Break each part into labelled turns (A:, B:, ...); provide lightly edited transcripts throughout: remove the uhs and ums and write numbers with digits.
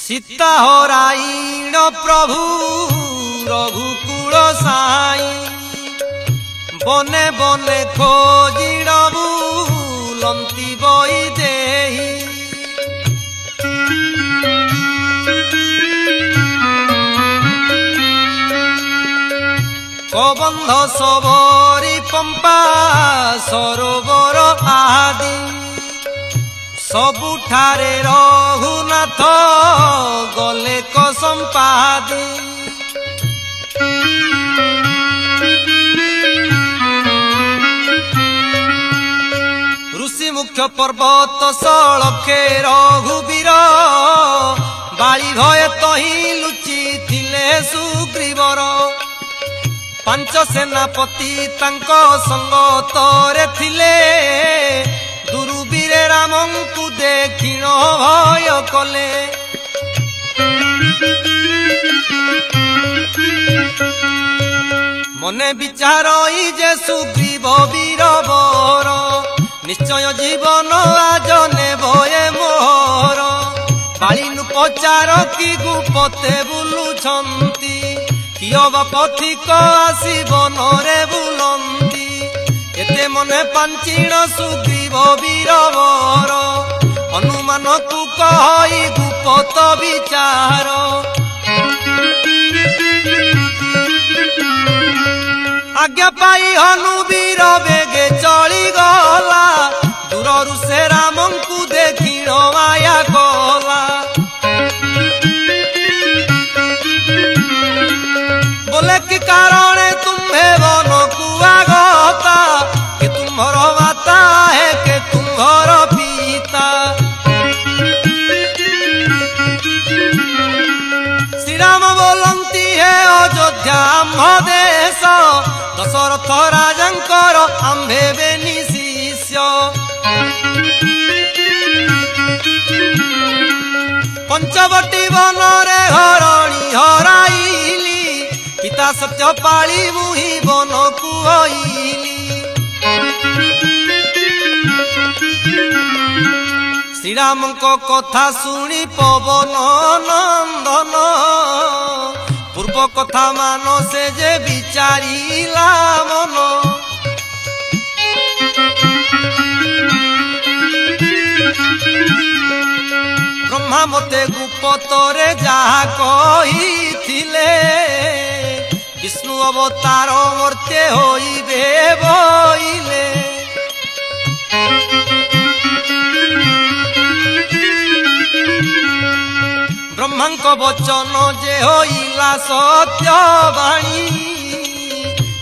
A: सीता हराईण प्रभु रघुकुल साई बने बने खोजिड़बू लंती बई देही कबंध सबरी पंपा सरोवर आदि सबुठारे रघुनाथ गले कसंपादी ऋषि मुख्य पर्वत सलखे रघुवीर बाली भय तही लुचि थिले सुग्रीवर पांच सेनापति तांको संगतरे थिले दुरुबीरे रामंकु देखिण भय कले मने विचार जे सुग्रीव वीर बर निश्चय जीवन आज नेबे मोर बाळीनु पचार कि गुपते बुलुछंती कियो बा पथिक आसीब नरे बुलंती एते मने पांचिण सुग्रीव वीर बर हनुमान को कहि गुपत विचार आज्ञा पाई हनुवीर बेगे चली गला दूररु से रामंकु देखिण माया गला बोले कि कारण तुम्हें वन कुआगता कि तुम्हार माता है कि तुम्हार पिता श्री राम बोलती है अयोध्या आम्भ देश दशरथ राजंकर आम्भे बेनी शिष्य पंचवटी बनरे हरणी हराइली पिता सत्य पाली मुही बन कुहइली श्रीराम को कथा सुनी पवन नंदन पूर्व कथा मान से जे विचारिला मन ब्रह्मा मते गुप्तरे जहा कहिथिले विष्णु अवतार मूर्ते होइबे बोइले ब्रह्मांक वचन जे होइला सत्य वाणी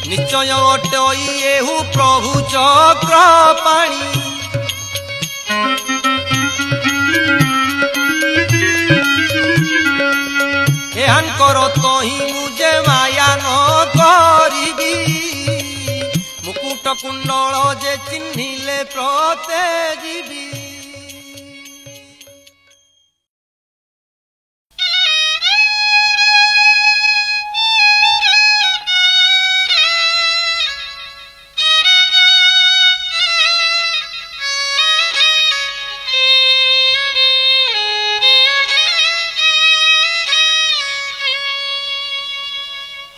A: निश्चय अटई एहु प्रभु चक्र पाणी एहानकर तही मुझे माया न करिबी मुकुट कुंडल जे चिन्हिले प्रते जीवी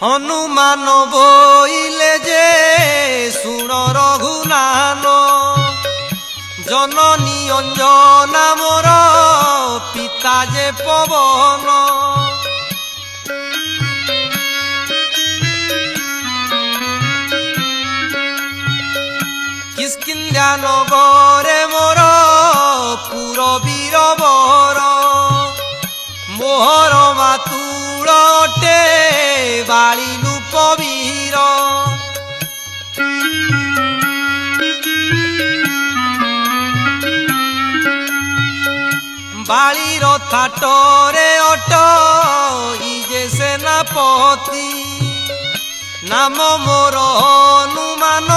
A: हनुमान बोइले जे सुन रघुनान जननी अंजना मोर पिता जे पवन किष्किंध्या नगरे मोर पुरवीर बर मोहर मातुल अटे बाळीनु पवीर बाळीर थाटरे अट इजे सेनापति नाम मोर हनुमान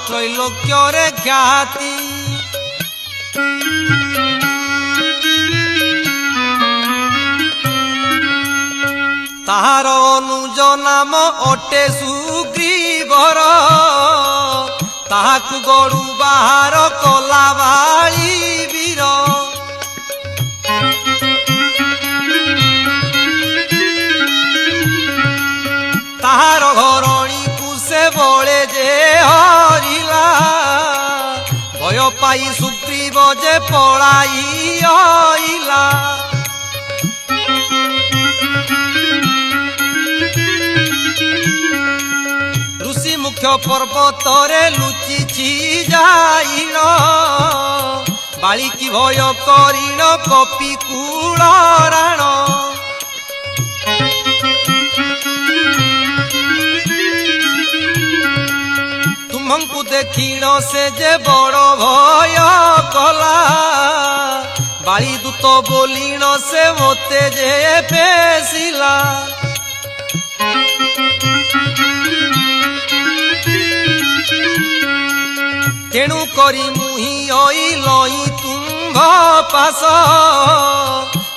A: त्रैलोक्यरे ख्याति ताहार अनुज नाम अटे सुग्रीवर ताहाकु गड़ु बाहर कला बाळी वीर पाई सुग्रीव जे पळाई आइला। ऋषि मुख्य पर्वत रे लुचिछि जाइल बाली की भय करिण कपि कूल राण। तुमको देखिण से जे बड़ भय कला बाली दूत बोलिण से मोते जे पेशिला। तेणु करी मुही ओई लई तुम्भ पास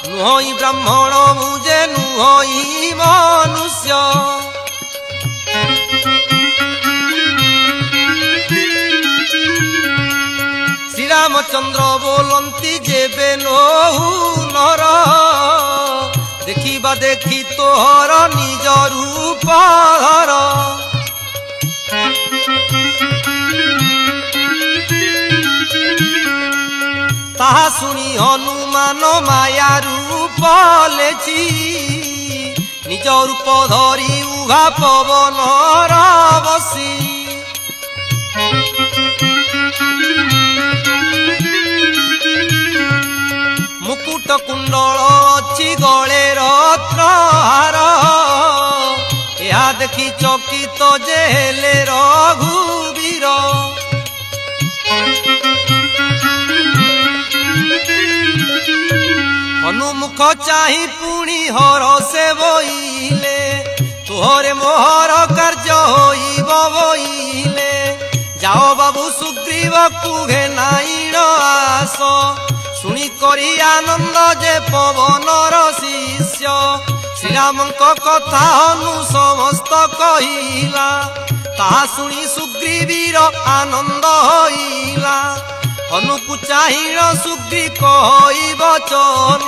A: नुहई ब्राह्मण मुझे नुहई मनुष्य। श्रीरामचंद्र बोलंती जेबे नहु नर देखिबा देखी तोहर निज रूप धर। ताहा सुनी हनुमान माया रूप लेछि निज रूप धरी उभा पवन बसी। मुकुट कुंडल अच्छी गले रत्नहार या देखी चकित जे हेले रघुवीर। हनुमुख चाही पुणी हर से बोइले तोहरे मोहर कार्य होइब बोइले। जाओ बाबू सुग्रीव कुघे नाइण आस शुणी करी आनंद जे पवनर शिष्य। श्रीरामक कथा हनु समस्त कहिला ताहा शुणी सुग्रीवीर आनंद होइला। हनुकु चाहिण सुग्री कहि बचन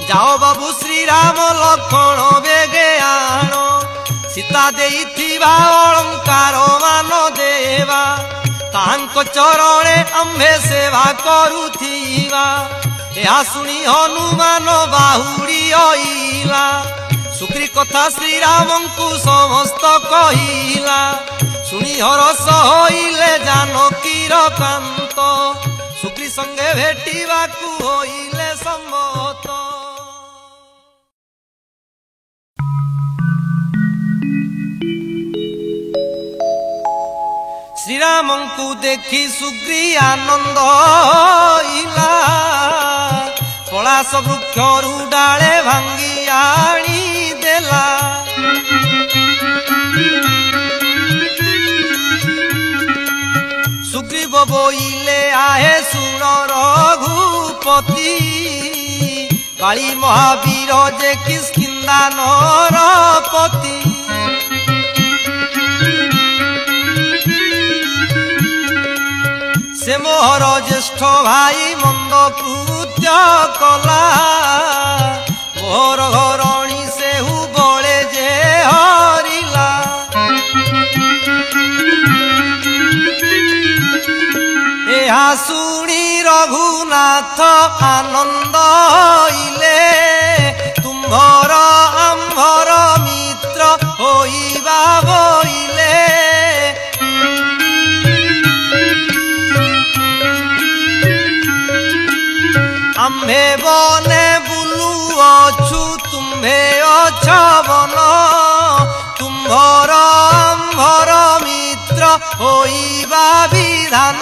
A: जाओ बाबू श्रीराम लक्ष्मण बेगे आण। सीता देइथिबा अलंकार मान देवा तांक चरणे आम्भे सेवा करुथिबा। या शुणी हनुमान बाहुरी आइला सुग्री कथा श्रीरामंकु समस्त कहिला। शुणी हरस होइले जानकीर कांत सुग्री संगे भेटिबाकु होइले सम्मत। श्रीरामंकु देखी सुग्री आनंद होइला पलाश वृक्षरु डाले भांगी आनी देला। सुग्रीव बोइले आहे सुन रघुपति काली महावीर जे किष्किंधा नरपति। से मोहर ज्येष्ठ भाई मंद कृत्य कला मोहर घरणी सेहु बळे जे हरिला। ଏହା ଶୁଣି ରଘୁନାଥ ଆନନ୍ଦ ହଇଲେ ତୁମ୍ଭର ଆମ୍ଭର ମିତ୍ର ହୋଇବା ବୋଇଲେ। ଆମ୍ଭେ ବନେ ବୁଲୁଅଛୁ ତୁମ୍ଭେ ଅଛ ବନ ତୁମ୍ଭର ଆମ୍ଭର ମିତ୍ର ହୋଇବା ବିଧାନ।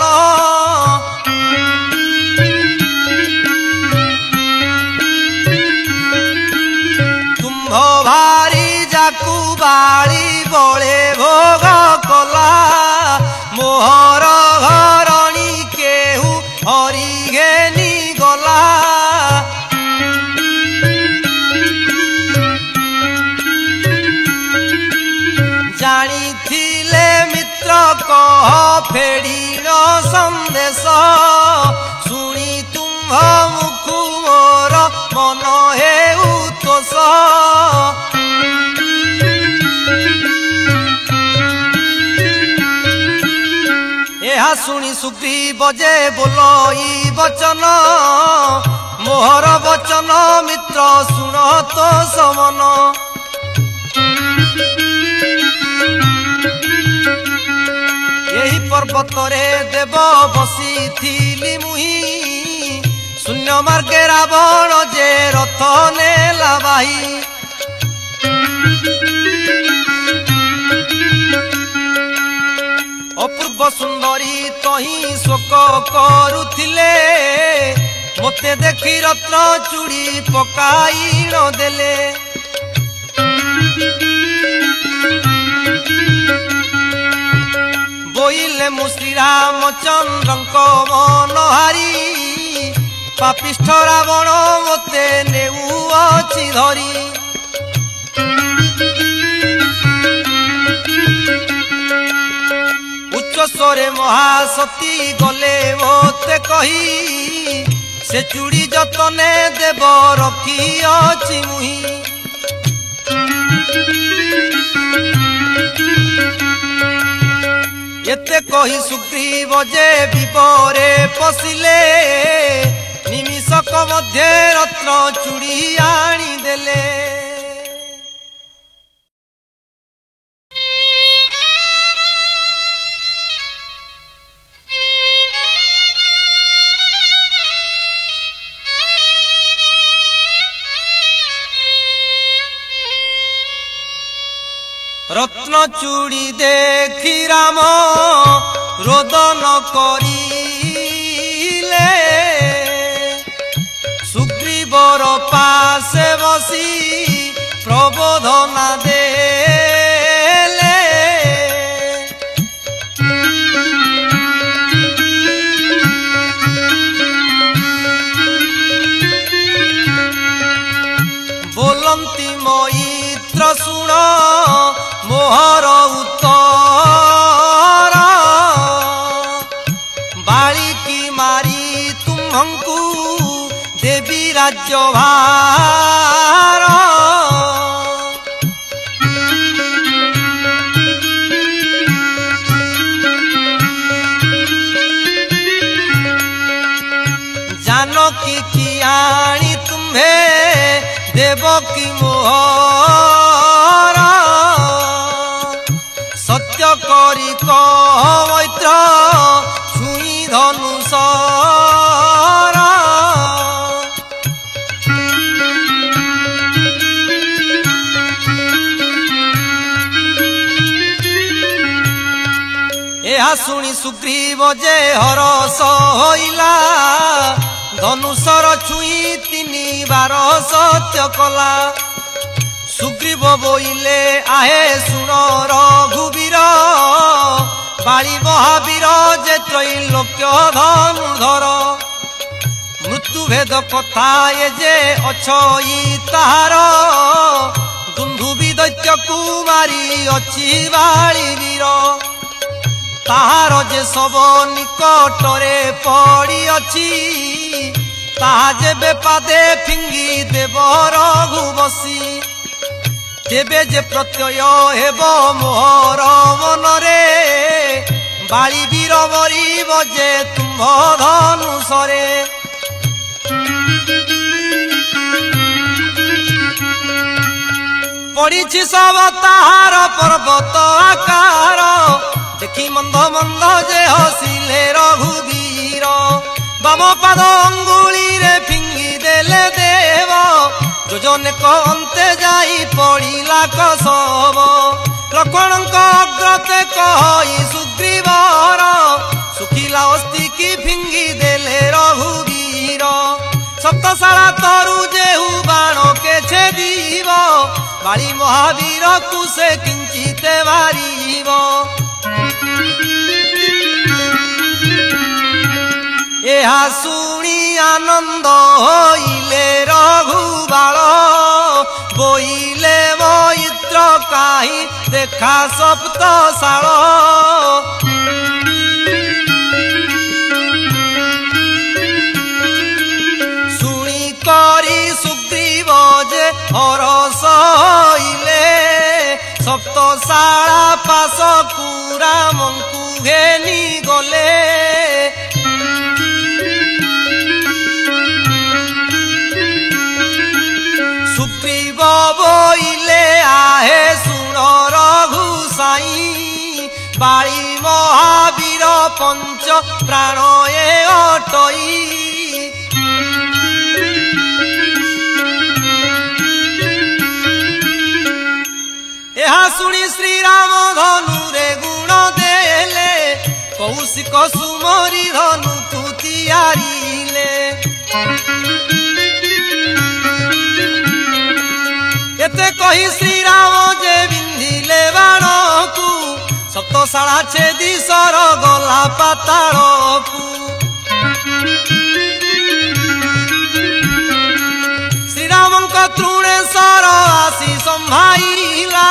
A: ତୁମ୍ଭ ଭାରି ଯାକୁ ବାଳି ବଳେ ଭୋଗ କଲା ମୋହର ଘରଣୀ କେହୁ ହରି ଘେନି ଗଲା। ଜାଣିଥିଲେ ମିତ୍ର କହ ଫେଡ଼ିନ ସନ୍ଦେଶ ଶୁଣି ତୁମ୍ଭ ମୁଖୁ ମୋର ମନ ହେଉ ତୋଷ। ଏହା शुणी सुग्रीव जे बोलई बचन मोहर बचन मित्र शुण तो समन। यही पर्वत रे देव बसी थिली मुही शून्य मार्गे रावण जे रथ नेला बाही। अपूर्व सुंदरी तही शोक करुथिले मोते देखी रत्न चूड़ी पकाई न देले। बोइले मु श्री रामचंद्रंक मनहारी पापिष्ठ रावण मोते नेउअछि धरी। उच्च स्वरे महासती गले मोते कही से चूड़ी जतने देव रखिअछि मुही। एते कही सुग्रीव जे विपरे पशिले निमिषक मध्य रत्न चूड़ी आनी देले। रत्न चूड़ी देखी राम रोदन करिले सुग्रीवर पासे बसी प्रबोधना देले। बोलंती मैत्र शुण मोहर उत्तर बालिकी मारी तुम्हंकु देवी राज्य भार। जानकी की आनी तुम्हे देवकी मोहर सत्य करी कह मैत्र छुई धनुषर। यह शुणी सुग्रीव जे हरस होइला धनुषर छुई 3 बार सत्य कला। सुग्रीव बोइले आहे शुण रघुवीर बाली महावीर जे त्रैलोक्य धनुधर। मृत्यु भेद कथा ये जे अछई ताहार दुंदुबी दैत्य कुमारी अछि बाली वीर। ताहार जे सब निकटरे पड़ी अछि ताहा जेबे पादे फिंगी देव रघु बसी। तेबे जे प्रत्यय हेब मोहर मनरे बाली वीर मरिब जे तुम्भ धनुषरे। पड़िछि सब ताहार पर्वत आकार देखी मंद मंद जे हसिले रघुवीर। बाम पाद अंगुली रे फिंगी देले देव जोजन अंते जाई पड़िला कसब। लक्ष्मणक अग्रते कहि सुग्रीवर सुखिला अस्थि की फिंगी देले रघुवीर। सप्तशाला तरु जेहु बाण के छेदीब बाली महावीर को से किंचिते मारिब। एहा शुणी आनंद होइले रघुबाल बोइले मैत्र काहि देखा सप्तशाल। शुणी करी सुग्रीव जे हरस होइले सप्तशाला पास रामंकु ଘେନି ଗଲେ ସୁଗ୍ରୀବ ବୋଇଲେ ଆହେ ଶୁଣ ରଘୁ ସାଇଁ ବାଳି ମହାବୀର ପଞ୍ଚ ପ୍ରାଣ ଏ ଅଟଇ ଏହା ଶୁଣି ଶ୍ରୀରାମ ଧନୁରେ ଗୁଣ ଦେଲେ କୌଶିକ ସୁମରି ଧନୁକୁ ତିଆରିଲେ ଏତେ କହି ଶ୍ରୀରାମ ଯେ ବିନ୍ଧିଲେ ବାଣକୁ ସପ୍ତଶାଳା ଛେଦି ସର ଗଲା ପାତାଳକୁ ଶ୍ରୀରାମଙ୍କ ତୃଣେଶ୍ୱର ଆସି ସମ୍ଭାଇଲା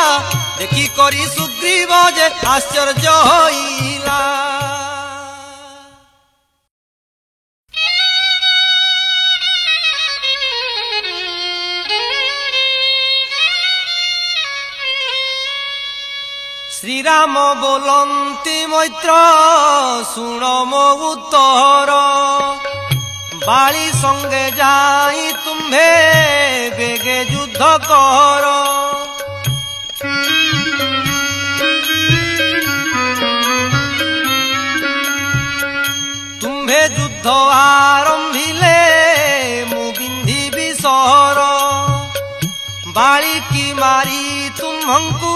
A: ଦେଖି କରି ସୁଗ୍ରୀବ ଯେ ଆଶ୍ଚର୍ଯ୍ୟ ହୋଇଲା ଶ୍ରୀରାମ ବୋଲନ୍ତି ମୈତ୍ର ଶୁଣ ମୋ ଉତ୍ତର ବାଳି ସଙ୍ଗେ ଯାଇ ତୁମ୍ଭେ ବେগে ଯୁଦ୍ଧ କର ତୁମ୍ଭେ ଯୁଦ୍ଧ ଆରମ୍ଭିଲେ ମୁଁ ବିନ୍ଧିବି ସହର ବାଳିକି ମାରି ତୁମ୍ଭଙ୍କୁ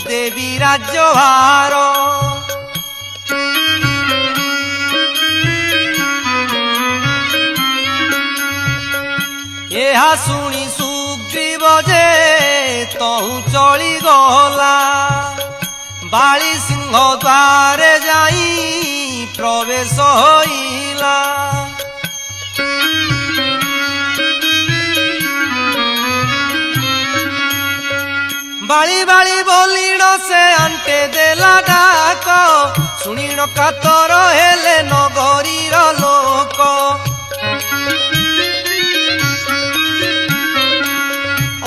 A: ଦେବୀ ରାଜ୍ୟଭାର ଏହା ଶୁଣି ସୁଗ୍ରୀବ ଯେ ତହୁଁ ଚଳିଗଲା ବାଳି ସିଂହ ଦ୍ୱାରେ ଯାଇ ପ୍ରବେଶ ହୋଇଲା ବାଳି ବାଳି ବୋଲିଣ ସେ ଆଣ୍ଟେ ଦେଲା ଡାକ ଶୁଣିଣ କାତର ହେଲେ ନଗରୀର ଲୋକ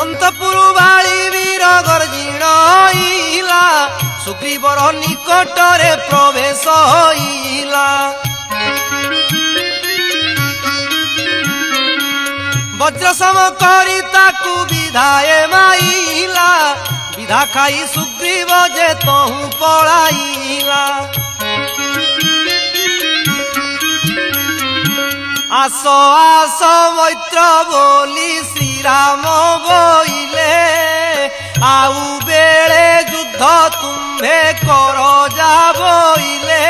A: ଅନ୍ତପୁର ବାଳି ବୀର ଗର୍ଜିଣ ହୋଇଲା ସୁଗ୍ରୀବର ନିକଟରେ ପ୍ରବେଶ ହୋଇଲା ବଜ୍ର ସମ କରି ତାକୁ ବିଧାଏ ମାଇଲା ବିଧା ଖାଇ ସୁଗ୍ରୀବ ଯେ ତହୁଁ ପଳାଇଲା ଆସ ଆସ ମୈତ୍ର ବୋଲି ଶ୍ରୀରାମ ବୋଇଲେ ଆଉ ବେଳେ ଯୁଦ୍ଧ ତୁମ୍ଭେ କର ଯା ବୋଇଲେ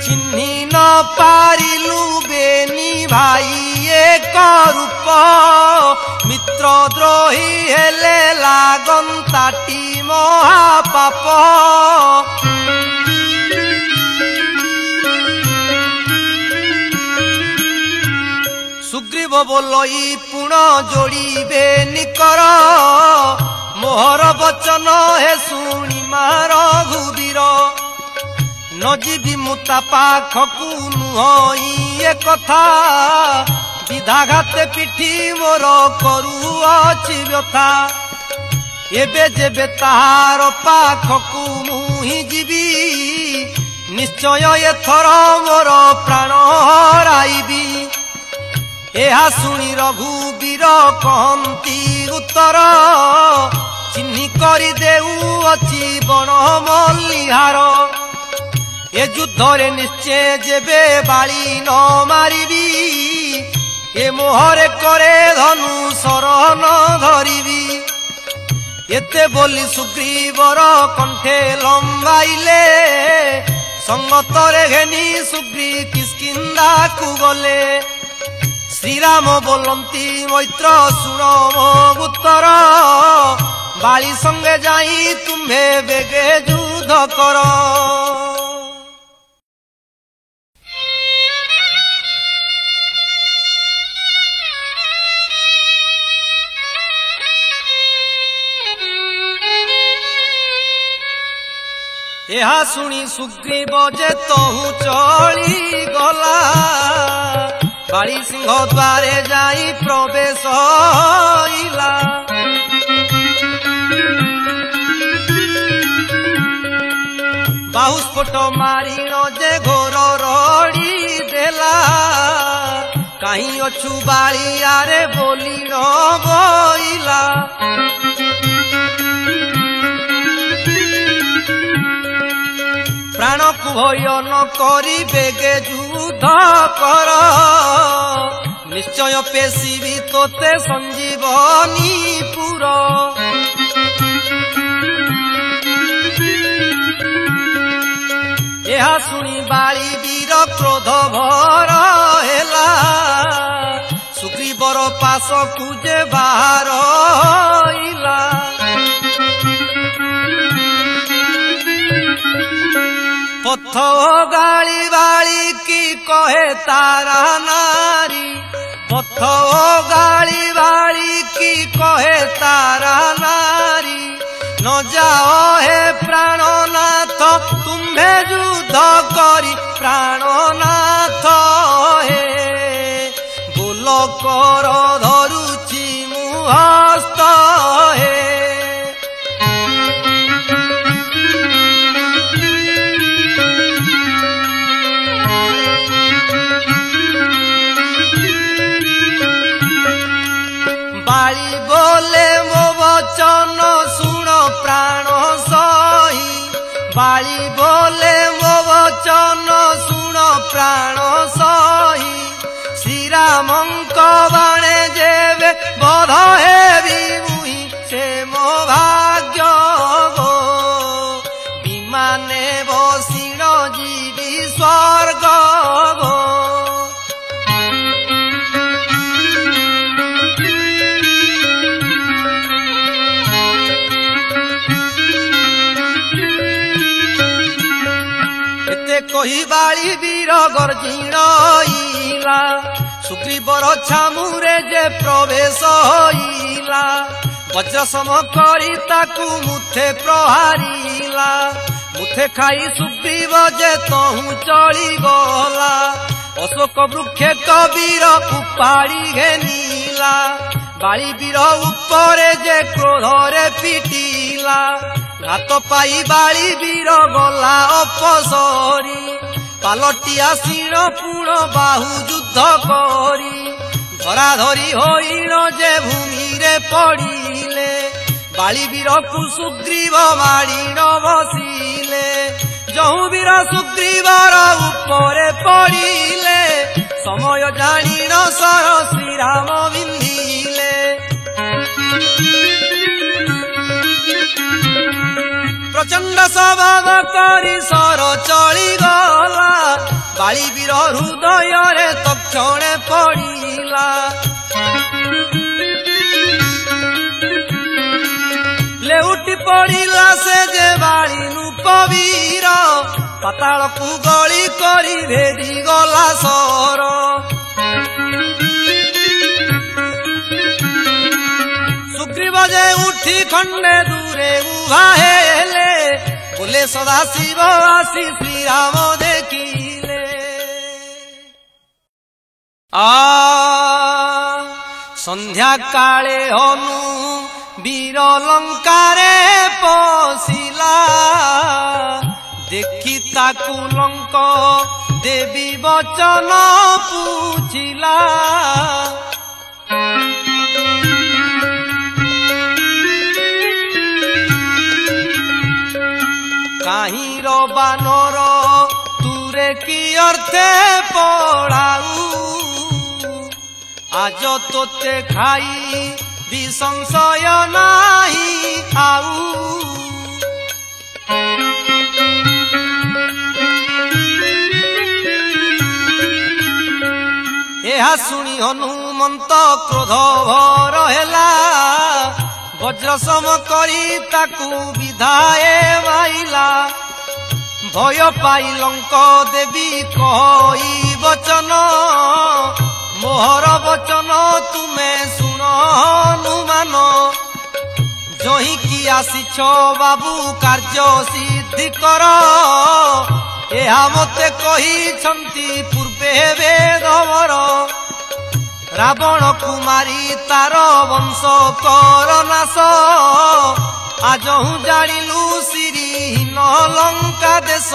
A: ଚିହ୍ନି ନ ପାରିଲୁ ବେନି ଭାଇ ଏକ ରୂପ ମିତ୍ର ଦ୍ରୋହୀ ହେଲେ ଲାଗନ୍ତାଟି ମହାପାପ ସୁଗ୍ରୀବ ବୋଲଇ ପୁଣ ଯୋଡ଼ିବେ ନିକର ମୋହର ବଚନ ହେ ଶୁଣି ମାର ରଘୁବୀର ନ ଯିବି ମୁଁ ତା ପାଖକୁ ନୁହଁ ଏ କଥା ବିଧାଘାତେ ପିଠି ମୋର କରୁଅଛି ବ୍ୟଥା ଏବେ ଯେବେ ତାହାର ପାଖକୁ ମୁଁ ହିଁ ଯିବି ନିଶ୍ଚୟ ଏଥର ମୋର ପ୍ରାଣ ହରାଇବି ଏହା ଶୁଣି ରଘୁବୀର କହନ୍ତି ଉତ୍ତର ଚିହ୍ନି କରି ଦେଉଅଛି ବଣ ମଲ୍ଲିହାର ଏ ଯୁଦ୍ଧରେ ନିଶ୍ଚୟ ଯେବେ ବାଳି ନ ମାରିବି ଏ ମୋହରେ କରେ ଧନୁ ଶରଣ ଧରିବି ଏତେ ବୋଲି ସୁଗ୍ରୀବର କଣ୍ଠେ ଲମ୍ବାଇଲେ ସଙ୍ଗତରେ ଘେନି ସୁଗ୍ରୀ କିଷ୍କିନ୍ଧାକୁ ଗଲେ ଶ୍ରୀରାମ ବୋଲନ୍ତି ମୈତ୍ର ଶୁଣ ମୋ ଉତ୍ତର ବାଳି ସଙ୍ଗେ ଯାଇ ତୁମ୍ଭେ ବେগে ଯୁଦ୍ଧ କର ଏହା ଶୁଣି ସୁଗ୍ରୀବ ଯେ ତହୁଁ ଚଳିଗଲା ବାଳି ସିଂହ ଦ୍ୱାରେ ଯାଇ ପ୍ରବେଶ ହୋଇଲା बाहुस्फोट मारिण जे घोर रड़ी देला कहीं अछु बाड़ियारे बोलिण बोइला प्राण को भय न करी बेगे युद्ध कर निश्चय पेशिबी तोते संजीवनी पुर यह सुनी बाली वीर क्रोध भर हेला सुग्रीवर पास कुजे बाहर इला पथ गाली बाली की कहे तारा नारी पथ गाली बाली की कहे तारा नारी न जाओ हे प्राणनाथ तुम्हें युद्ध करी प्राणनाथ हे बोल कर धरुची मुहस्त हे बाली बोले मो वचन सुन प्राण सही बाली बोले मो वचन सुन प्राण सही श्रीरामंक बाणे जेबे बध हेबी मुहि से मो भाग्य गो विमाने बसिण जीवी स्वर्ग गो कही बाली वीर गर्जिणइला सुग्रीवर छामुरे जे प्रवेश होइला वज्र सम करी ताकू मुथे प्रहारिला मुथे खाई सुग्रीव जे तहु चली गला अशोक वृक्ष कबीर उपाड़ी घेनीला बाली वीर उपरे जे क्रोधरे पिटिला घात पाई बाली वीर गला अपसरी पालटी आसीण पुण बाहु युद्ध करी धरा धरी होइण जे भूमि रे पड़िले बाली वीर को सुग्रीव मारिण बसिले जहु वीर सुग्रीवर उपरे पड़िले समय जानिण सर श्रीराम बिंधिले प्रचंड स्वभाव करी सर चली गला बाली वीर हृदय रे तक्षणे पड़िला लेउटी पड़िला से जे बाली नूपवीर पाताल को गली करी भेदी गला सर सुग्रीव जे उठी खंडे दूरे उभा हेले बोले सदा शिव आसी श्री राम देखिले संध्या काले हनु वीर लंकारे पशिला देखी ताकू लंक देवी वचन पूछिला काहीं रो बानर तुरे की अर्थे पड़ाऊ आज तोते खाई भी संशय नाही आऊ यह सुनी हनुमंत क्रोध भर हेला वज्र सम करी ताकू विधाए माइला भय पाई लंक देवी कही वचन मोहर वचन तुमे सुन हनुमान जही की आसीछ बाबू कार्य सिद्धि कर एहा मते कही पूर्वे वेदवर रावण कुमारी तार वंश कर नाश आजहु जाणिलु श्रीहीन लंका देश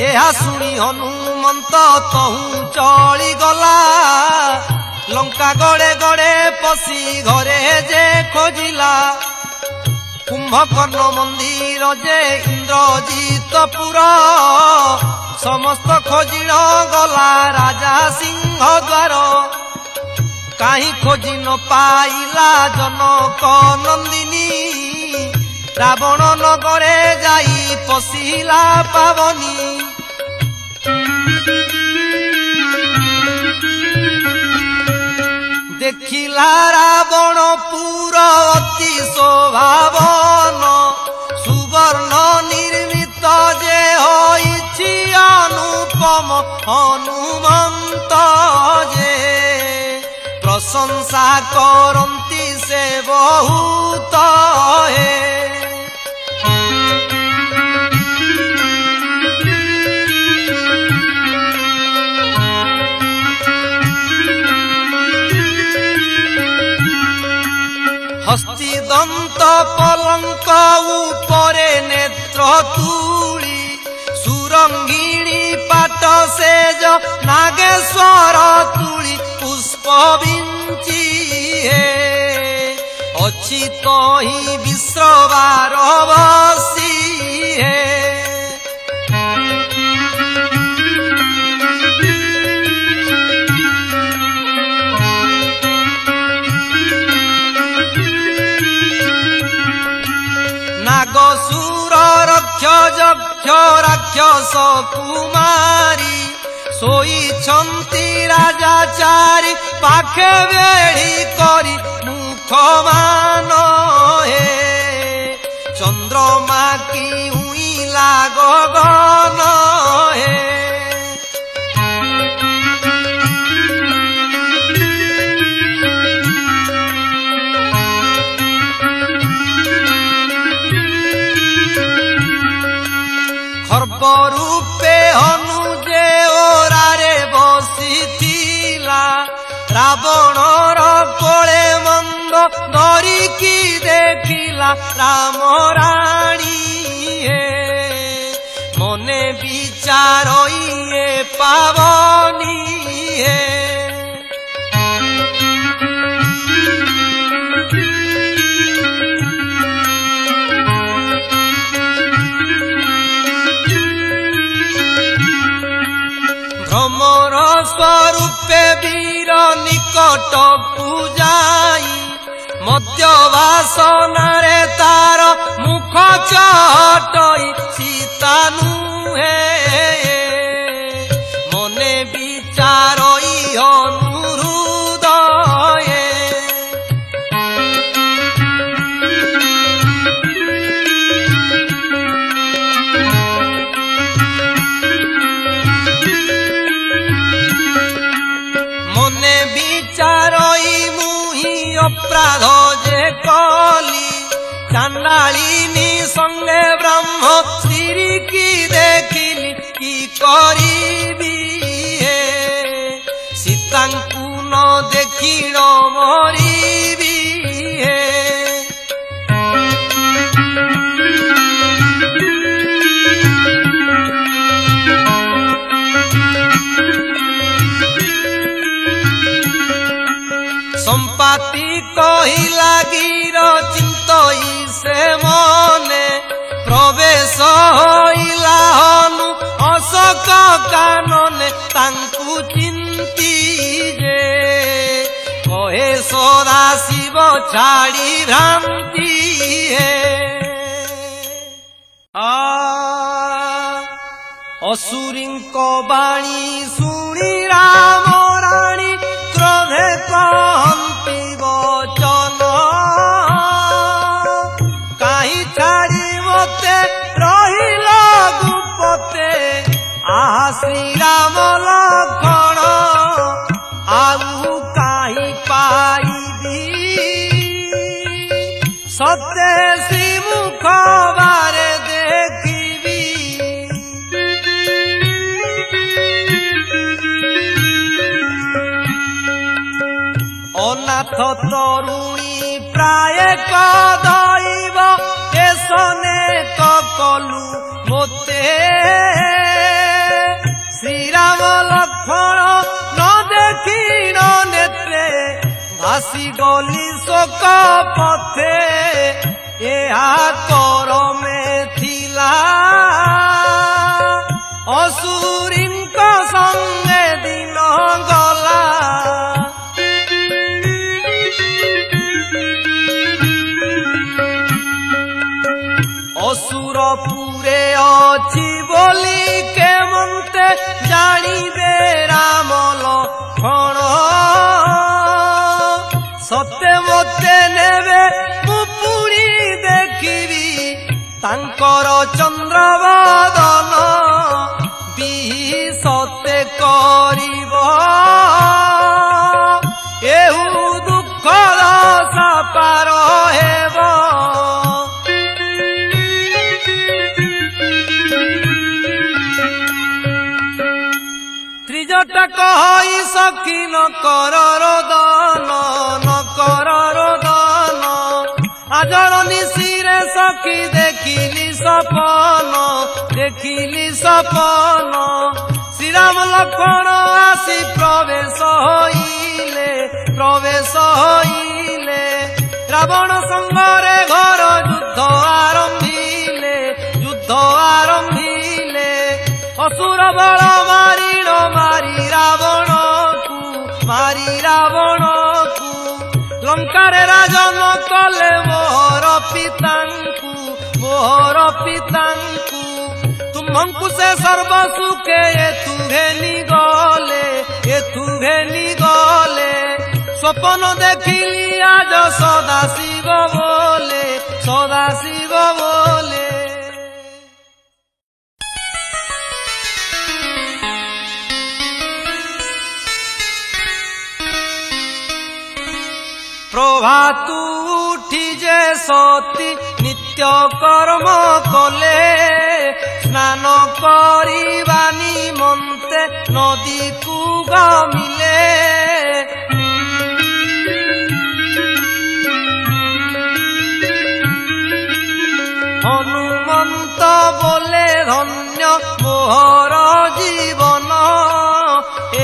A: ଏହା ଶୁଣି ହନୁମନ୍ତ ତହୁଁ ଚଳି ଗଲା ଲଙ୍କା ଗଡ଼େ ଗଡ଼େ ପଶି ଘରେ ଯେ ଖୋଜିଲା କୁମ୍ଭକର୍ଣ୍ଣ ମନ୍ଦିର ଯେ ଇନ୍ଦ୍ରଜିତପୁର ସମସ୍ତ ଖୋଜିଣ ଗଲା ରାଜା ସିଂହ ଦ୍ୱାର କାହିଁ ଖୋଜି ନ ପାଇଲା ଜନକ ନନ୍ଦିନୀ ରାବଣ ନଗରେ ଯାଇ ପଶିଲା ପାବନୀ देखिला रावणपुर अति शोभावन सुवर्ण निर्मित जे होइछि अनुपम हनुमंत जे प्रशंसा करन्ति से बहुत हे हस्तिदंत पलंक उपरे नेत्र तुली सुरंगिणी पाट सेज नागेश्वर तुली पुष्प विंची हे अच्छी तो ही विश्रवार बसी हे नागसुर रक्ष यक्ष राक्षस कुमारी सोईछंती राजाचारी पाखे बेड़ी करी मुख मान हे चंद्रमा की उइला गगन हे खर्ब रूपे हनुजे ओरारे बसिथिला रावणर कोळे मंद धरिकी देखिला राम राणी हे मने विचार इए पावनी हे भ्रमर स्वरूपे वीर निकट पूजाई मध्यवासनारे तार मुख चटई सीता नुहे मने विचार अनुहृदये मने विचारई मुहि अपराध जे कली चांडालिनी संगे ब्रह्म स्त्री की देखिली की करिबी हे सीतांकु न देखिल मरिबी हे संपाति कहिला गिर चिंतई से मने प्रवेश होइला हनु अशोक कानने तांकु चिंती जे कहे सदा शिव छाड़ी भ्रांति हे असुरींक बाणी सुनी राम राणी क्रोधे कहन्ति वचन काहि छाड़ी मते रहिल गुपते आहा श्री राम लक्ष्मण आउ काहि पाइबी सत्य श्री मुख बारे देखिबी अनाथ तरुणी प्राय कदैव कलु मोते श्रीराम लक्ष्मण न देखी न नेत्रे भासी गली शोक पथे एहा करमे थिला असुरींक संगे दिन गला असुरपुरे अछि बोली केमंते जानिबे राम लक्ष्मण सत्य मते नेबे पुपुरी देखिबी तांकर चंद्रवदन सत्य करिब एहु दुख दशा पार हेब त्रिजटा कहि सखी न कर रोदन न कर रोदन आजर निशिरे सखी देखिली सपन श्रीराम लक्ष्मण आसी प्रवेश होइले रावण संगरे घर युद्ध आरंभिले असुर बल मारी रावण को लंकारे राजन कले मोहर पितांकु तुमको से सर्व सुखे एथु भेनी गले स्वप्न देखी आज सदाशिव बोले प्रभातु उठी जे सती नित्य कर्म कले स्नान करिबा निमन्ते नदी कु गमिले हनुमंत बोले धन्य मोहर जीवन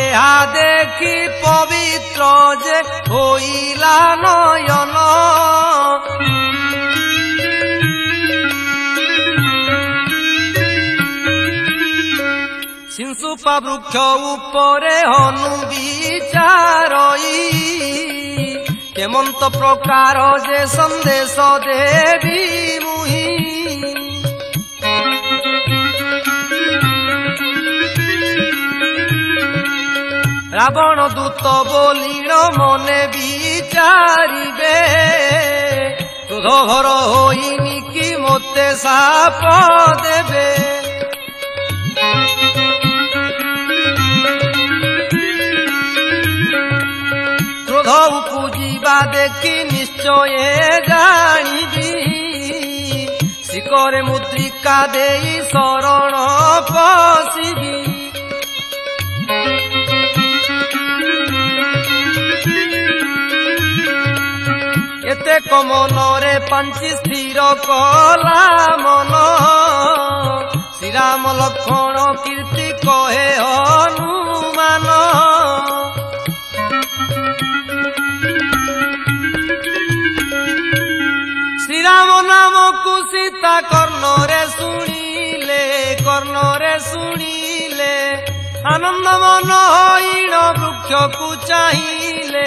A: एहा देखी पवित्र जे होइला नयन शिंसुपा वृक्ष उपरे हनु विचारई केमंत प्रकार जे संदेश देवी मुहि रावण दूत बोलिण मने विचारिबे क्रोध भर होइनि कि मोते शाप देबे क्रोध उपजिबा देखि निश्चय जानिबी शिखरे मुद्रिका देई शरण पशिबी एते कमनरे पंची स्थिर कला मन श्रीराम लक्ष्मण कीर्ति कहे हनुमान श्रीराम नाम को सीता कर्णरे शुणिले आनंद मन होइण वृक्ष को चाहिले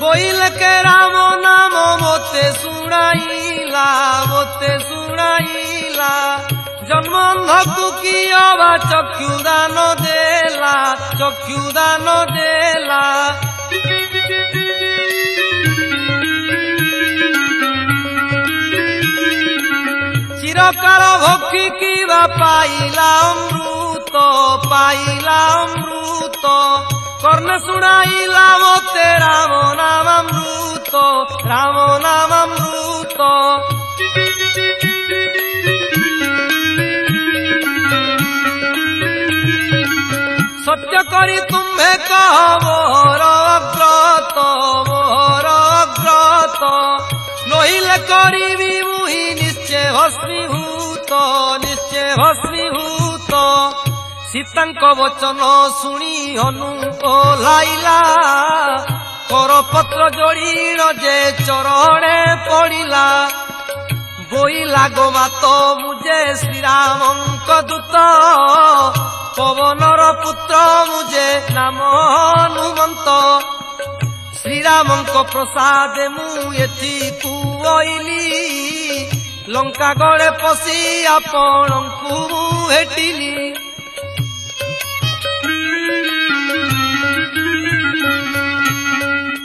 A: बोइल के राम नाम मोते सुनाइला जन्म अंधकु किया चक्षुदान देला चिरकाल भक्ति किवा पाइला अमृत कर्ण सुनाइला मोते राम नाम अमृत सत्य करी तुम्हे कह मोर अग्रत नहिले करिबी मुहि निश्चय भस्मीभूत सीतांक वचन शुणी हनु ओह्लाइला करपत्र जोड़ीण जे चरणे पड़िला बोइला गोमात मुझे श्रीरामंक दूत पवनर पुत्र मुझे नाम हनुमंत श्रीरामंक प्रसाद मु एथि कुइली लंका गड़े पशि आपणकु भेटिली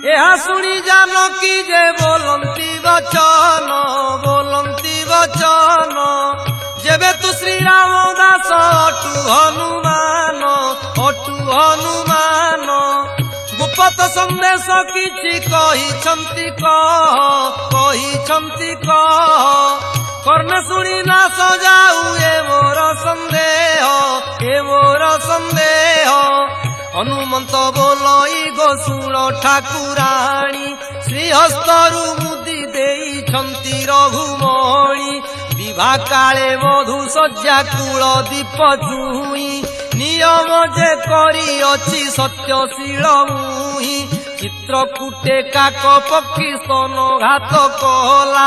A: यह शुणी जानकी जे बोलंती वचन जेबे तु श्रीराम दास अटु हनुमान गुप्त संदेश किछि कहिछंती कर्ण शुणी ना सजाऊ ए मोर संदेह हनुमंत बोलई गो शुण ठाकुराणी श्रीहस्तरु मुदी देइछंती रघुमणि विवाह काले मधु सज्जा कूल दीप जुई नियम जे करी अछि सत्यशील मुहि चित्रकूटे काक पक्षी स्तन घात कहला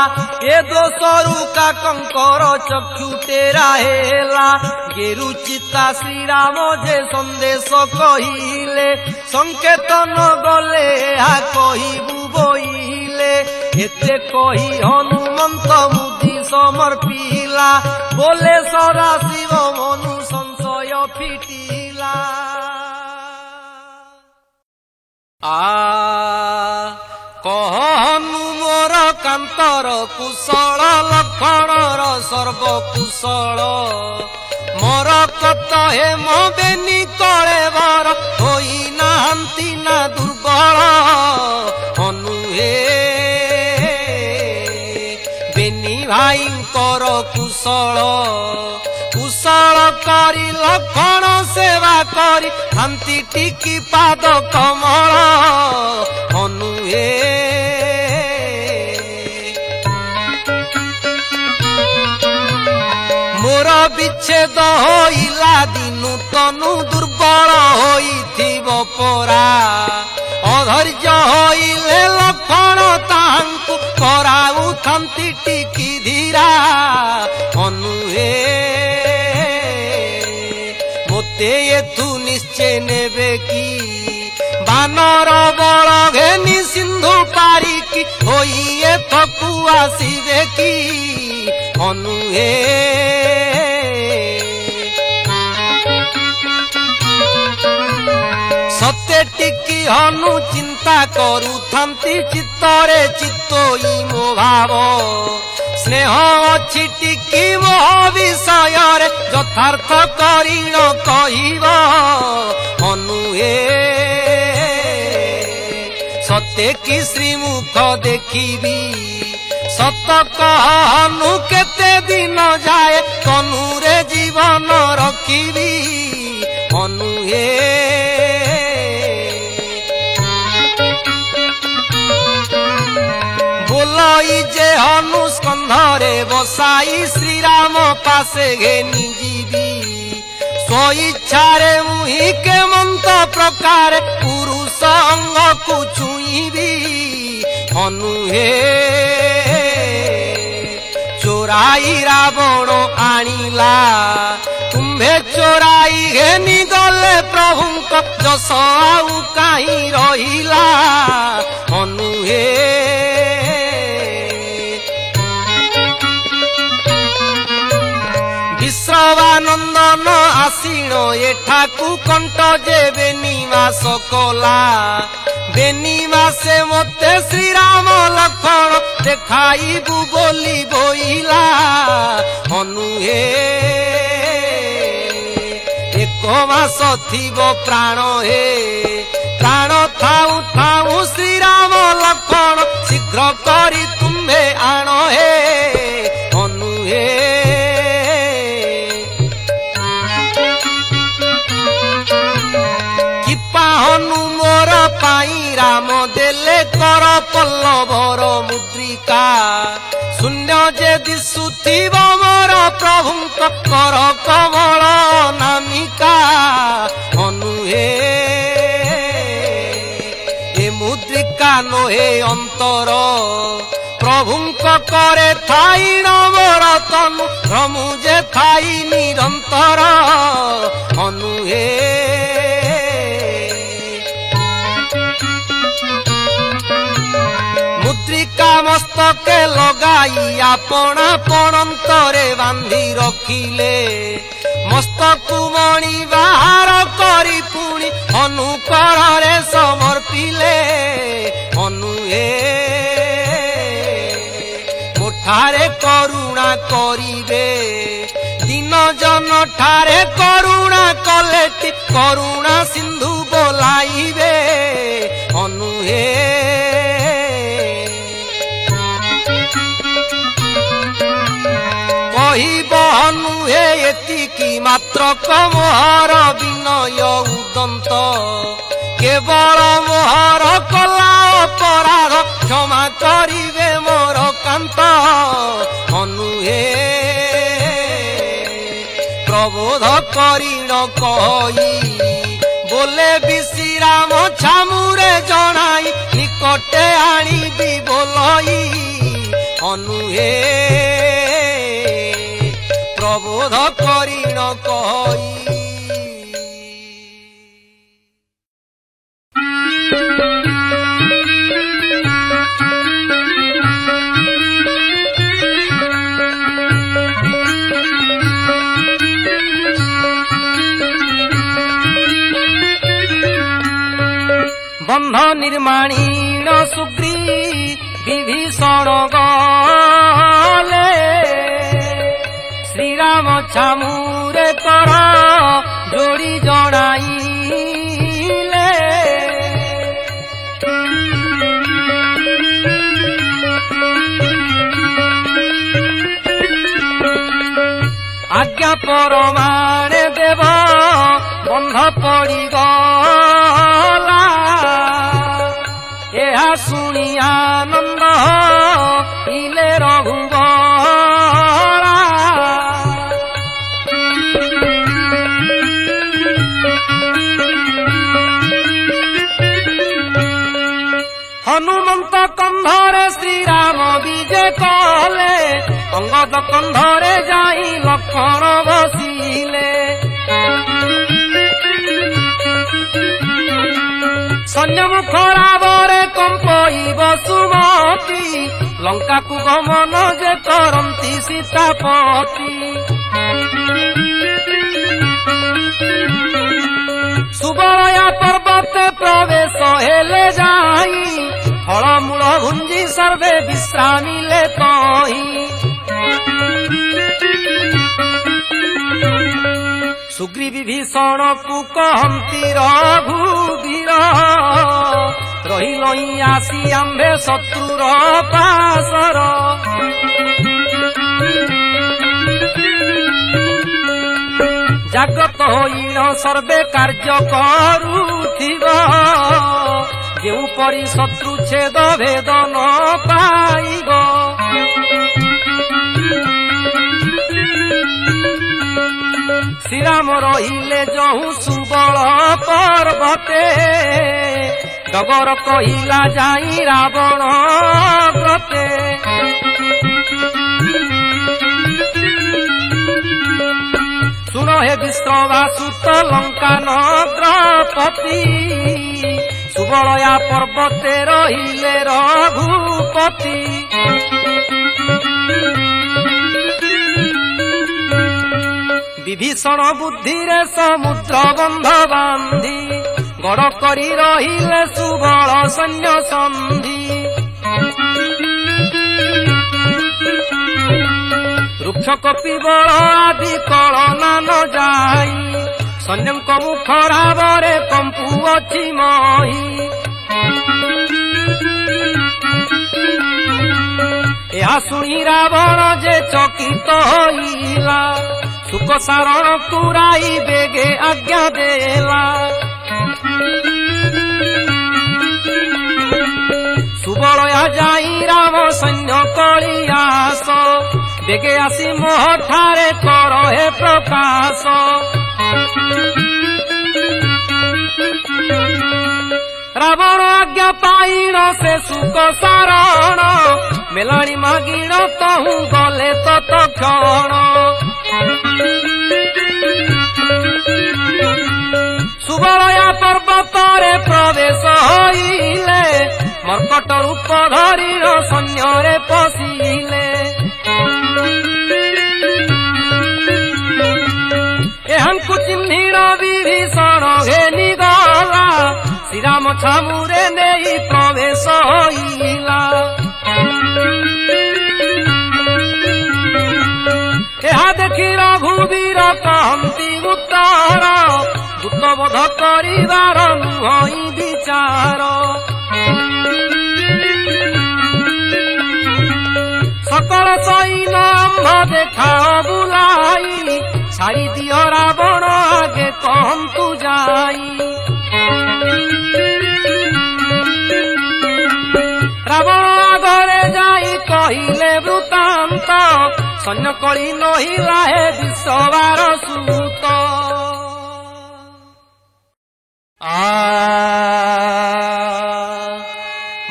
A: ए दोषरु काकंकर चक्षु तेरा हेला गेरु चिता श्रीराम जे संदेश कहिले संकेत न गले हा कहिबु बोइले एते कही हनुमंत मुदी समर्पिला बोले सदा शिव मनु संशय फिटिला कहनु मोर कांतर कुशल लक्षणर सर्वकुशल मोर कत हे मो बेनी कळे बर होई नाहंती ना दुर्बल हनु हे बेनी भाईंकर कुशल करी लक्षण सेवा करी शांति टिकी पाद कमल हनु हे मोर विच्छेद होइला दिनु तनु दुर्बल होइथिब परा अधैर्य होइले लक्षण तांकु कराउ शांति टिकी धीरा हनु हे तू निश्चय नेबे की बानर बल घेनी सिंधु पारिकी होइए थकु आसिबे की हनु हे सत्य टिकी हनु चिंता करू थांती चित्तरे चित्तोई मो भाव स्नेह अछि टिकी मो विषय रे यथार्थ करिण कहिब हनु हे सत्य की श्रीमुख देखिबी सत कहनु केते दिन जाए तनुरे जीवन रखिबी हनु हे बोलई जे हनु स्कंधरे बसाई श्रीराम पासे घेनी जीवी स्वेच्छारे मुहि के मंत प्रकार पुरुष अंग को छुईबी हनु हे चोराई रावण आनिला तुम्भे चोराई घेनी गले प्रभुंक जस आउ काई रहिला हनु हे विश्रवानंदन आसीण एठाकू कंठ जे बेनिवास कला बेनिवासे मते श्रीराम लक्षण देखाइबु बोली बोइला हनु हे एक मास थिब प्राण हे प्राण थाउ थाउ श्रीराम लक्षण शीघ्र करी तुम्भे आण हे हनु हे पाई राम देले कर पल्लवर मुद्रिका शून्य जे दिशुथिब मोर प्रभुंक कर कमल नामिका अनुहे ए मुद्रिका नोहे अंतर प्रभुंक करे थाई नवर तनु भ्रमु जे थाई निरंतर अनुहे मुद्रिका मस्तके लगाई आपना पणंतरे बांधी रखिले मस्तकु मणि बाहर करी पुणी अनुकरणे समर्पिले अनुहे ठारे करुणा करिबे दिन जन ठारे करुणा कलेटी करुणा सिंधु बोलाइबे अनुहे कहिब अनुहे एतिकी मात्र मोहर विनय उदंत केवल मोहर कला अपराध क्षमा करिबे मोर कांत अनुहे प्रबोध करिण कही बोले विश्राम छामुरे जनाई निकटे आनिबी बोलई अनुहे प्रबोध करिण कही बंध निर्माणीन सुग्री विभीषण गले श्रीराम छामुरे कर जोड़ी जणाइले आज्ञा परमाणे देव बंध पड़ी गला ଏହା ଶୁଣି ଆନନ୍ଦ ଇଲେ ରଘୁବରା ହନୁମନ୍ତ କନ୍ଧରେ ଶ୍ରୀରାମ ବିଜେ କଲେ ଅଙ୍ଗଦ କନ୍ଧରେ ଯାଇ ଲକ୍ଷ୍ମଣ ବସିଲେ ସୈନ୍ୟମୁଖ ରାବରେ କମ୍ପଇ ବସୁମତୀ ଲଙ୍କାକୁ ଗମନ ଯେ କରନ୍ତି ସୀତାପତି ସୁବଳୟା ପର୍ବତେ ପ୍ରବେଶ ହେଲେ ଯାଇ ଫଳମୂଳ ଭୁଞ୍ଜି ସର୍ବେ ବିଶ୍ରାମିଲେ କହି सुग्रीव विभीषण को कहती रघुवीर रही आसी आंबे शत्रुर पासर जागत होइन सर्वे कार्य करुथिब जेउ परि शत्रु छेद भेदन पाइब श्रीराम रहिले जहु सुबल पर्वते डगर कहिला जाई रावण व्रते सुन हे विश्वासुत लंका नगरपति सुबलया पर्वते रहिले रघुपति विभीषण बुद्धि रे समुद्र बंध बांधी गड़ करी रहिले सुबल सैन्य संधि वृक्ष कपि बल आदि कलना न जाई सैन्यक मुख रावरे कंपुअछि मही या शुणी रावण जे चकित होइला सुख सारण कुराई बेगे आज्ञा देला
B: ଯାଇ ରାମ ସୈନ୍ୟ କଳିଆସ ବେଗେ ଆସି ମୋଠାରେ କର ହେ ପ୍ରକାଶ ରାବଣ ଆଜ୍ଞା ପାଇଣ ସେ ସୁକ ସାରଣ ମେଲାଣି ମାଗିଣ ତହୁଁ ଗଲେ ତତକ୍ଷଣ ସୁବଳୟା ପର୍ବତରେ ପ୍ରବେଶ ହୋଇଲେ ମର୍କଟ ରୂପ ଧରିଣ ସୈନ୍ୟରେ ପଶିଲେ ଏହାଙ୍କୁ ଚିହ୍ନିଣ ବିଭୀଷଣ ଘେନି ଗଲା ଶ୍ରୀରାମ ଛାମୁରେ ନେଇ ପ୍ରବେଶ ହୋଇଲା ଏହା ଦେଖି ରଘୁବୀର କହନ୍ତି ଉତ୍ତର ଦୂତବୋଧ କରିବାର ନୁହଁ ବିଚାର ସକଳ ସୈନ୍ୟ ଆମ୍ଭ ଦେଖାଅ ବୁଲାଇ ଛାଡ଼ି ଦିଅ ରାବଣ ଆଗେ କହନ୍ତୁ ଯାଇ ରାବଣ ଆଗରେ ଯାଇ କହିଲେ ବୃତ୍ତାନ୍ତ ସୈନ୍ୟ କଳି ନହିଲା ହେ ବିଶ୍ୱବାର ସୁତ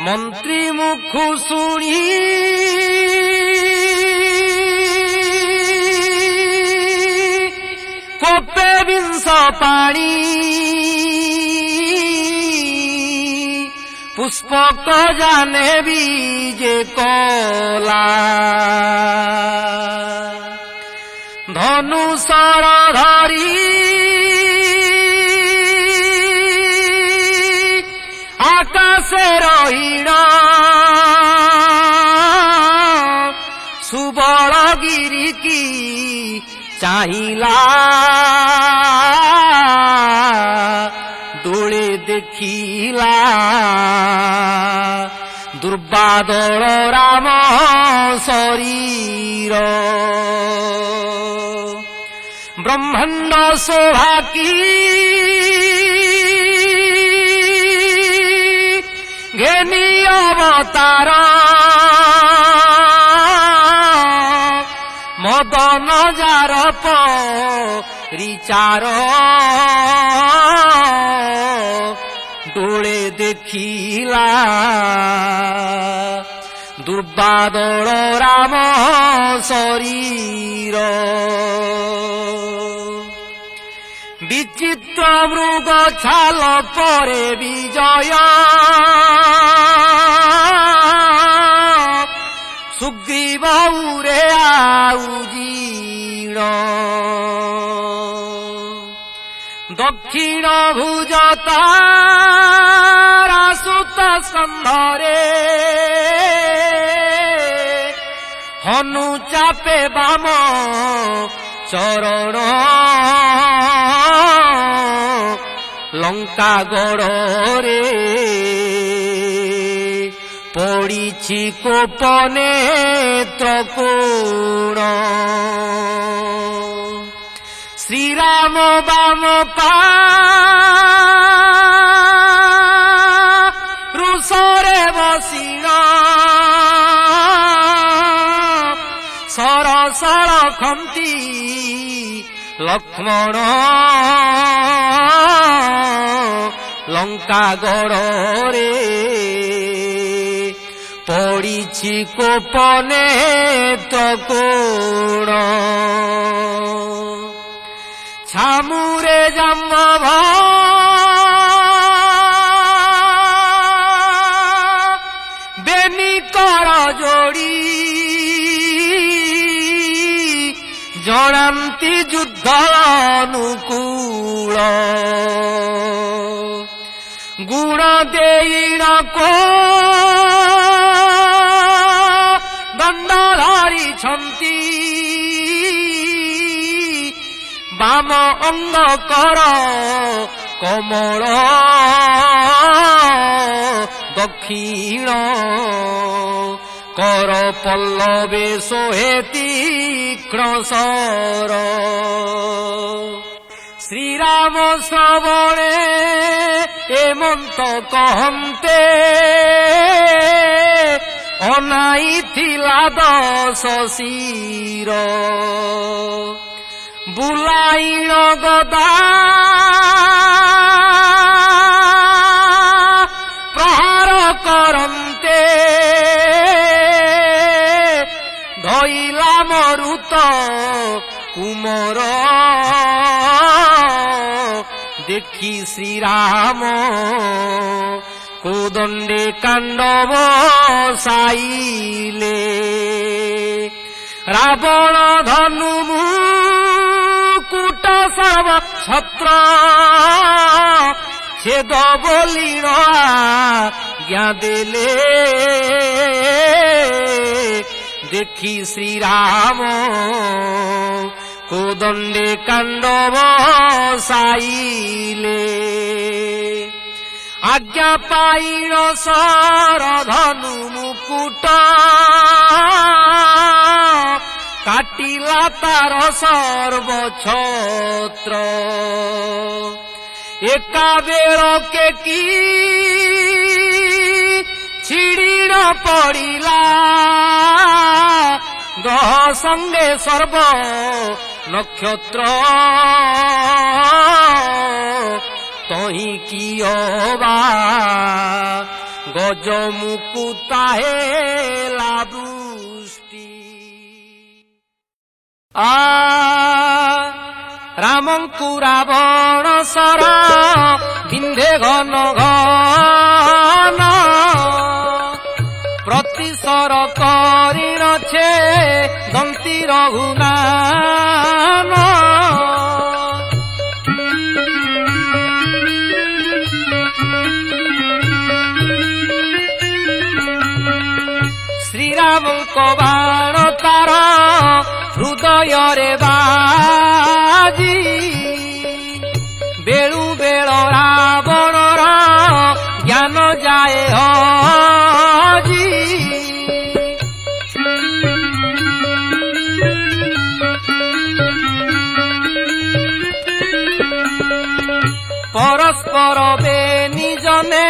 B: ମନ୍ତ୍ରୀ ମୁଖୁ ଶୁଣି କୋପେ ବିଂଶ ପାଣି ପୁଷ୍ପକ ଜାନେ ବିଜେ କଲା ଧନୁଷର ଧରି ଆକାଶେ ରହିଣ ସୁବଳ ଗିରିକି ଚାହିଁଲା ଦୋଳେ ଦେଖିଲା ଦୁର୍ବାଦଳ ରାମ ଶରୀର ବ୍ରହ୍ମାଣ୍ଡ ଶୋଭା କି ଘେନି ଅବତାର ମଦନ ଯାର ପରିଚାର ଦୋଳେ ଦେଖିଲା ଦୁର୍ବାଦଳ ରାମ ଶରୀର ବିଚିତ୍ର ମୃଗ ଛାଲ ପରେ ବିଜୟ ସୁଗ୍ରୀବ ଉରେ ଆଉଜିଣ ଦକ୍ଷିଣ ଭୁଜ ତାରା ସୁତ ସ୍କନ୍ଧରେ ହନୁ ଚାପେ ବାମ ଚରଣ ଲଙ୍କା ଗଡ଼ରେ ପଡ଼ିଛି କୋପନେ ତ୍ରକୋଣ ଶ୍ରୀରାମ ବାମ ପାରୁଷରେ ବସିଣ ସରସଳ ଖନ୍ତି ଲକ୍ଷ୍ମଣ ଲଙ୍କା ଗଡ଼ରେ ପଡ଼ିଛି କୋପନେ ତ୍ରକୋଣ ଛାମୁରେ ଜାମ୍ବଭ ବେନି କର ଯୋଡ଼ି ଜଣାନ୍ତି ଯୁଦ୍ଧ ଅନୁକୂଳ ଗୁଣ ଦେଇଣ କୋ ଦଣ୍ଡ ଧରିଛନ୍ତି ବାମ ଅଙ୍ଗ କର କମଳ ଦକ୍ଷିଣ କର ପଲ୍ଲବେ ଶୋହେ ତୀକ୍ଷ୍ଣ ସର ଶ୍ରୀରାମ ଶ୍ରବଣେ ଏମନ୍ତ କହନ୍ତେ ଅନାଇଥିଲା 10 ଶିର ବୁଲାଇଣ ଗଦା ପ୍ରହାର କରନ୍ତେ ଧଇଲା ମରୁତ କୁମର ଦେଖି ଶ୍ରୀରାମ କୋଦଣ୍ଡେ କାଣ୍ଡବ ସାଇଲେ ରାବଣ ଧନୁ ମୁକୁଟ ସର୍ବ ଛତ୍ର ଛେଦ ବୋଲିଣ ଆଜ୍ଞା ଦେଲେ ଦେଖି ଶ୍ରୀରାମ କୋଦଣ୍ଡେ କାଣ୍ଡବ ସାଇଲେ ଆଜ୍ଞା ପାଇଣ ସର ଧନୁ ମୁକୁଟ କାଟିଲା ତାର ସର୍ବଛତ୍ର ଏକା ବେଳକେ କି ଛିଡ଼ିଣ ପଡ଼ିଲା ଗ୍ରହ ସଙ୍ଗେ ସର୍ବ ନକ୍ଷତ୍ର ତହିଁ କିୟବା ଗଜ ମୁକୁତା ହେଲା ବୃଷ୍ଟି ରାମଙ୍କୁ ରାବଣ ସର ବିନ୍ଧେ ଘନ ଘନ ପ୍ରତିସର କରିଣ ଛେ ଦନ୍ତୀ ରଘୁନାନ ଶ୍ରୀରାମଙ୍କ ବାଣ ତାର ହୃଦୟରେ ବାଜି ବେଳୁ ବେଳ ରାବଣର ଜ୍ଞାନ ଯାଏ ହଜି ପରସ୍ପର ବେନିଜନେ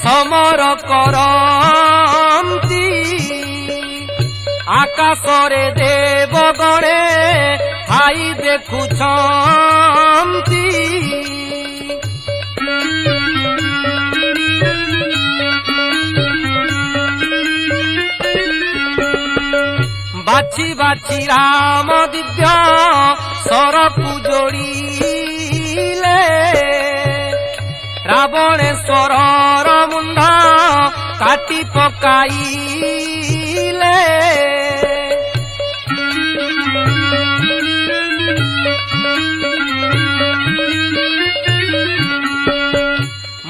B: ସମର କରନ୍ତି ଆକାଶରେ ଦେବଗଣେ ଥାଇ ଦେଖୁଛନ୍ତି ବାଛି ବାଛି ରାମ ଦିବ୍ୟ ସରକୁ ଯୋଡ଼ିଲେ ରାବଣେଶ୍ୱରର ମୁଣ୍ଡ କାଟି ପକାଇଲେ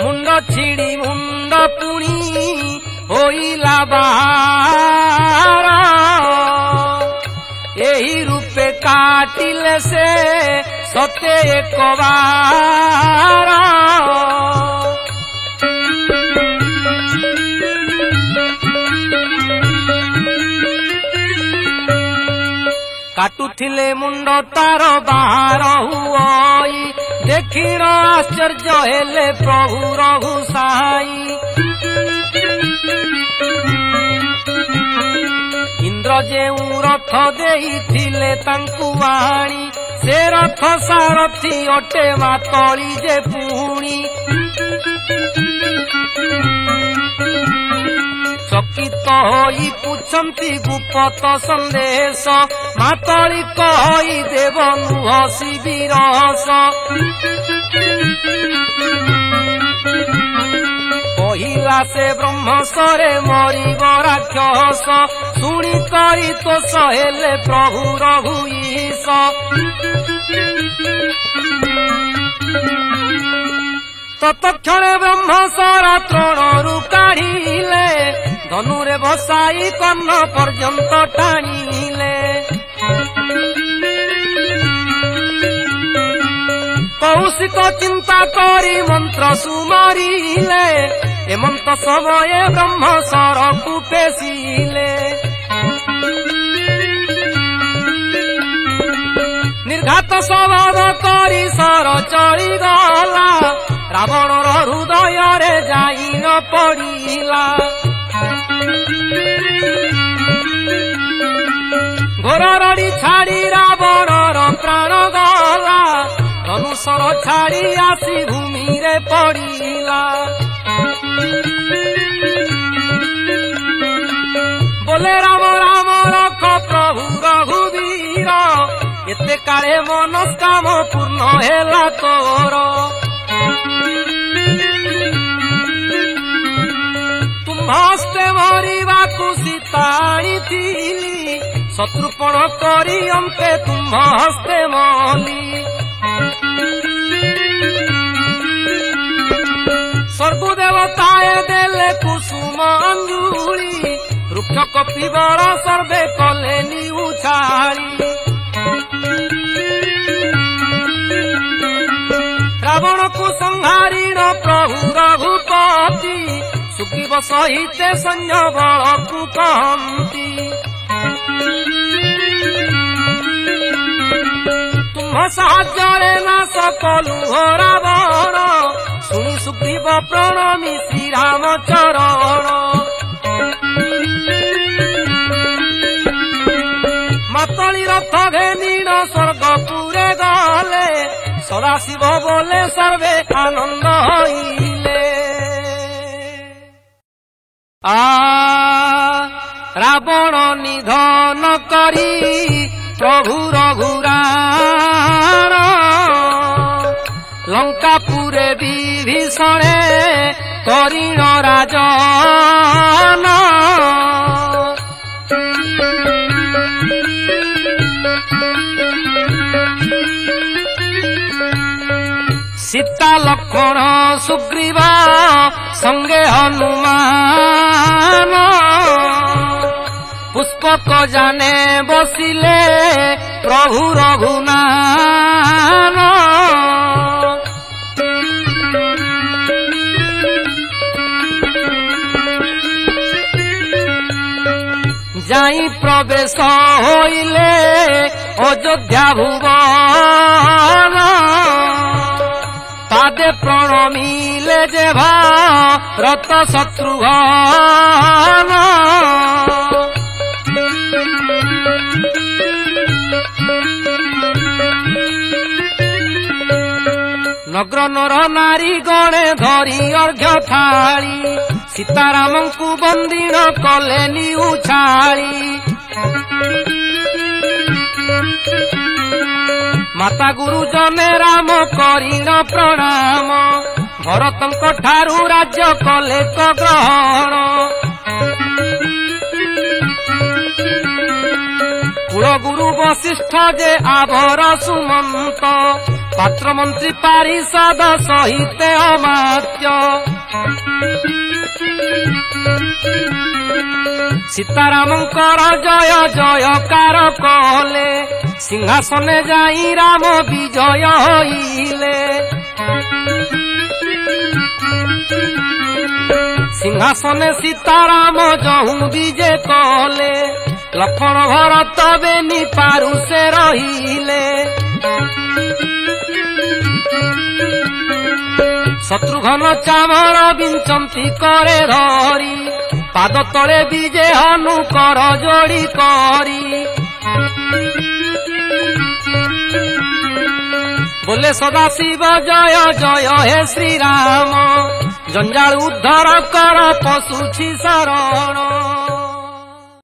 B: ମୁଣ୍ଡ ଛିଡ଼ି ମୁଣ୍ଡ ପୁଣି ହୋଇଲା ବାହାର ଏହି ରୂପେ କାଟିଲେ ସେ ସତେ ଏକବାର କାଟୁଥିଲେ ମୁଣ୍ଡ ତାର ବାହାର ହୁଅଇ ଦେଖିଣ ଆଶ୍ଚର୍ଯ୍ୟ ହେଲେ ପ୍ରଭୁ ରଘୁ ସାଇ ଇନ୍ଦ୍ର ଯେଉଁ ରଥ ଦେଇଥିଲେ ତାଙ୍କୁ ଆଣି ସେ ରଥ ସାରଥି ଅଟେ ମାତଳି ଯେ ପୁଣି ଚକିତ ହୋଇ ପୁଛନ୍ତି ଗୁପତ ସନ୍ଦେଶ ମାତଳି କହି ଦେବ ନୁହସି ବିରସ କହିଲା ସେ ବ୍ରହ୍ମସରେ ମରିବ ରାକ୍ଷସ ଶୁଣି କରି ତୋଷ ହେଲେ ପ୍ରଭୁ ରଘୁ ଈଶ ତତକ୍ଷଣେ ବ୍ରହ୍ମସର ତ୍ରୋଣରୁ କାଢ଼ିଲେ ଧନୁରେ ବସାଇ କର୍ଣ୍ଣ ପର୍ଯ୍ୟନ୍ତ ଟାଣିଲେ କୌଶିକ ଚିନ୍ତା କରି ମନ୍ତ୍ର ସୁମରିଲେ ଏମନ୍ତ ସମୟେ ବ୍ରହ୍ମସରକୁ ପେଶିଲେ ନିର୍ଘାତ ସ୍ୱଭାବ କରି ସର ଚଳିଗଲା ରାବଣର ହୃଦୟରେ ଯାଇ ନ ପଡ଼ିଲା ଘୋର ରଡ଼ି ଛାଡ଼ି ରାବଣର ପ୍ରାଣ ଗଲା, ଧନୁଷର ଛାଡ଼ି ଆସି ଭୂମିରେ ପଡ଼ିଲା। ବୋଲେ ରାମ ରାମ ରଖ ପ୍ରଭୁ ରଘୁବୀର, ଏତେ କାଳେ ମନସ୍କାମ ପୂର୍ଣ୍ଣ ହେଲା ତୋର। ତୁମ୍ଭସ୍ତେ ମରିବାକୁ ସୀତା ଆଣିଥିଲି, ଶତ୍ରୁପଣ କରି ଅନ୍ତେ ତୁମ୍ଭ ହସ୍ତେ ମଲି। ସ୍ୱର୍ଗ ଦେବତାଏ ଦେଲେ କୁସୁମ ଅଞ୍ଜୁଳି, ବୃକ୍ଷ କପିବର ସର୍ବେ କଲେ ନିଉଛାଳି। ରାବଣକୁ ସଂହାରିଣ ପ୍ରଭୁ ରଘୁପତି, ସୁଗ୍ରୀବ ସହିତେ ସୈନ୍ୟ ବଳକୁ କହନ୍ତି। ତୁମ୍ଭ ସାହାଯ୍ୟରେ ନାଶ କଲୁ ହୋ ରାବଣ, ଶୁଣି ସୁଗ୍ରୀବ ପ୍ରଣମି ଶ୍ରୀରାମ ଚରଣ। ମାତଳି ରଥ ଘେନିଣ ସ୍ୱର୍ଗପୁରେ ଗଲେ, ସଦାଶିବ ବୋଲେ ସର୍ବେ ଆନନ୍ଦ ହଇଲେ। ରାବଣ ନିଧନ କରି ପ୍ରଭୁ ରଘୁରାଣ, ଲଙ୍କାପୁରେ ବିଭୀଷଣେ କରିଣ ରାଜନ। ସୀତା ଲକ୍ଷ୍ମଣ ସୁଗ୍ରୀବ ସଙ୍ଗେ ହନୁମାନ, ପୁଷ୍ପକ ଜାନେ ବସିଲେ ପ୍ରଭୁ ରଘୁନାନ। ଯାଇ ପ୍ରବେଶ ହୋଇଲେ ଅଯୋଧ୍ୟା ଭୁବନ, ପାଦେ ପ୍ରଣମିଲେ ଯେ ଭାରତ ଶତ୍ରୁଘ୍ନ। ନଗ୍ର ନର ନାରୀ ଗଣେ ଧରି ଅର୍ଘ୍ୟ ଥାଳି, ସୀତାରାମଙ୍କୁ ବନ୍ଦିଣ କଲେ ନିଉଛାଳି। ମାତା ଗୁରୁଜନେ ରାମ କରିଣ ପ୍ରଣାମ, ଭରତଙ୍କ ଠାରୁ ରାଜ୍ୟ କଲେ ତ ଗ୍ରହଣ। କୁଳଗୁରୁ ବଶିଷ୍ଠ ଯେ ଆଭର ସୁମନ୍ତ, ପାତ୍ର ମନ୍ତ୍ରୀ ପାରିଷଦ ସହିତେ ଅମାତ୍ୟ। ସୀତାରାମଙ୍କର ଜୟ ଜୟକାର କଲେ, ସିଂହାସନେ ଯାଇ ରାମ ବିଜୟ ହୋଇଲେ। ସିଂହାସନେ ସୀତାରାମ ଯହୁଁ ବିଜେ କଲେ, ଲକ୍ଷ୍ମଣ ଭରତ ବେନି ପାରୁ ସେ ରହିଲେ। ଶତ୍ରୁଘ୍ନ ଚାମର ବିଞ୍ଚନ୍ତି କରେ ଧରି, ପାଦ ତଳେ ବିଜେ ହନୁ କର ଯୋଡ଼ି କରି। ବୋଲେ ସଦାଶିବ ଜୟ ଜୟ ହେ ଶ୍ରୀରାମ, ଜଞ୍ଜାଳ ଉଦ୍ଧାର କର ପଶୁଛି ଶରଣ।